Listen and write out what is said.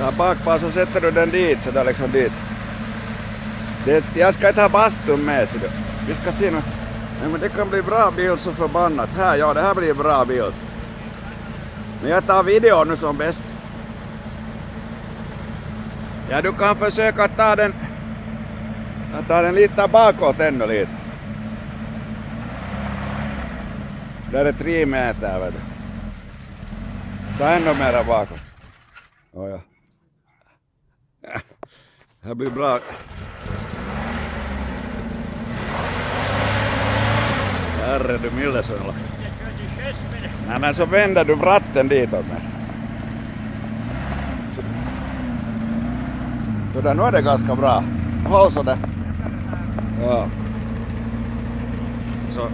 Ta bakpaa så sätter du den dit, så där liksom dit. Jag ska inte ha bastun med sig då. Vi ska se nu. Men det kan bli bra bild så förbannat. Här, ja, det här blir bra bild. Men jag tar video nu som bäst. Ja, du kan försöka ta den. Jag tar den lite bakåt ännu lite. Där är 3 meter, vet du. Ta ännu mera bakåt. Oh, ja. Det här blir bra. Herre du Millesöllä. Nej men så vänder du ratten ditåt med. Så där, nu är det ganska bra. Håll så där. Ja. Så.